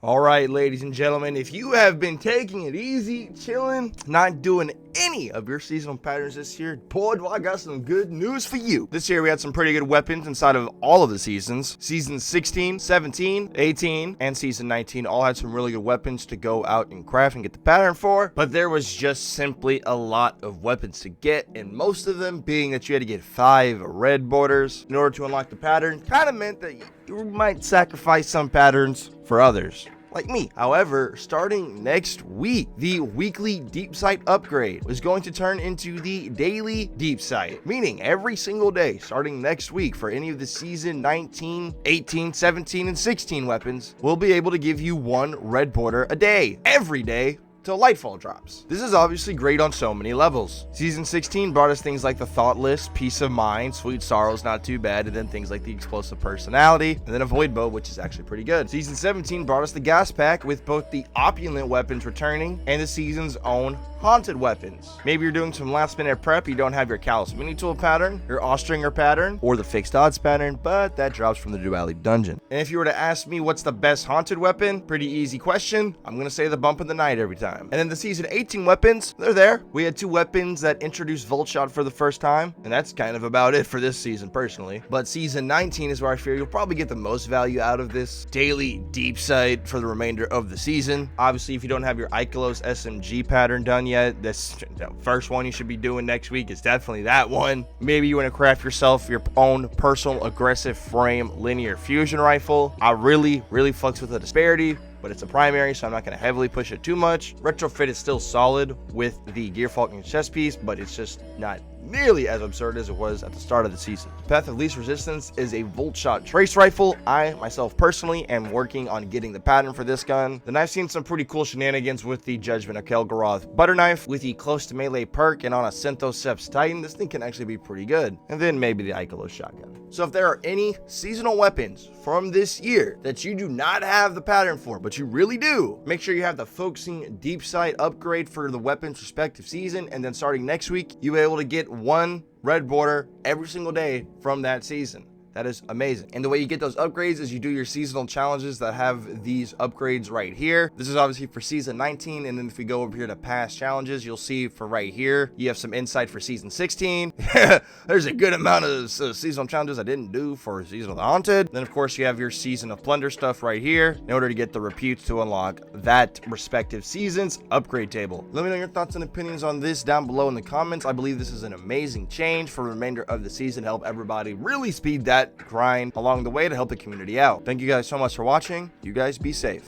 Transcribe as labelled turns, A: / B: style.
A: All right, ladies and gentlemen, if you have been taking it easy, chilling, not doing any of your seasonal patterns this year, boy, do I got some good news for you. This year, we had some pretty good weapons inside of all of the seasons. Seasons 16, 17, 18, and Season 19 all had some really good weapons to go out and craft and get the pattern for, but there was just simply a lot of weapons to get, and most of them being that you had to get 5 red borders in order to unlock the pattern, kind of meant that you might sacrifice some patterns for others, like me. However, starting next week, the weekly deep sight upgrade is going to turn into the daily deep sight, meaning every single day starting next week for any of the season 19, 18, 17, and 16 weapons, we'll be able to give you 1 red border a day, every day, till lightfall drops. This is obviously great on so many levels. Season 16 brought us things like the Thoughtless, Peace of Mind, Sweet Sorrow's not too bad, and then things like the Explosive Personality, and then a Void Bow, which is actually pretty good. Season 17 brought us the Gas Pack with both the opulent weapons returning and the season's own haunted weapons. Maybe you're doing some last minute prep, you don't have your Callus Mini Tool pattern, your Austringer pattern, or the Fixed Odds pattern, but that drops from the Duality Dungeon. And if you were to ask me what's the best haunted weapon, pretty easy question, I'm gonna say the Bump of the Night every time. And then the season 18 weapons, they're there. We had 2 weapons that introduced Volt Shot for the first time, and that's kind of about it for this season personally. But season 19 is where I fear you'll probably get the most value out of this daily deep sight for the remainder of the season. Obviously, if you don't have your Ikelos SMG pattern done yet, this the first one you should be doing next week is definitely that one. Maybe you want to craft yourself your own personal aggressive frame linear fusion rifle. I really fucks with the disparity, but it's a primary, so I'm not going to heavily push it too much. Retrofit is still solid with the Gear Falcon chest piece, but it's just not nearly as absurd as it was at the start of the season. Path of Least Resistance is a Volt Shot trace rifle. I, myself personally, am working on getting the pattern for this gun. Then I've seen some pretty cool shenanigans with the Judgment of Kelgaroth butter knife, with the close to melee perk, and on a Synthoceps Titan, this thing can actually be pretty good. And then maybe the Ikelos shotgun. So if there are any seasonal weapons from this year that you do not have the pattern for, but you really do, make sure you have the Focusing Deep Sight upgrade for the weapon's respective season, and then starting next week, you'll be able to get 1 red border every single day from that season. That is amazing. And the way you get those upgrades is you do your seasonal challenges that have these upgrades right here. This is obviously for season 19. And then if we go over here to past challenges, you'll see for right here, you have some insight for season 16. There's a good amount of seasonal challenges I didn't do for Season of the Haunted. Then of course you have your Season of Plunder stuff right here in order to get the reputes to unlock that respective season's upgrade table. Let me know your thoughts and opinions on this down below in the comments. I believe this is an amazing change for the remainder of the season to help everybody really speed that grind along the way to help the community out. Thank you guys so much for watching. You guys be safe.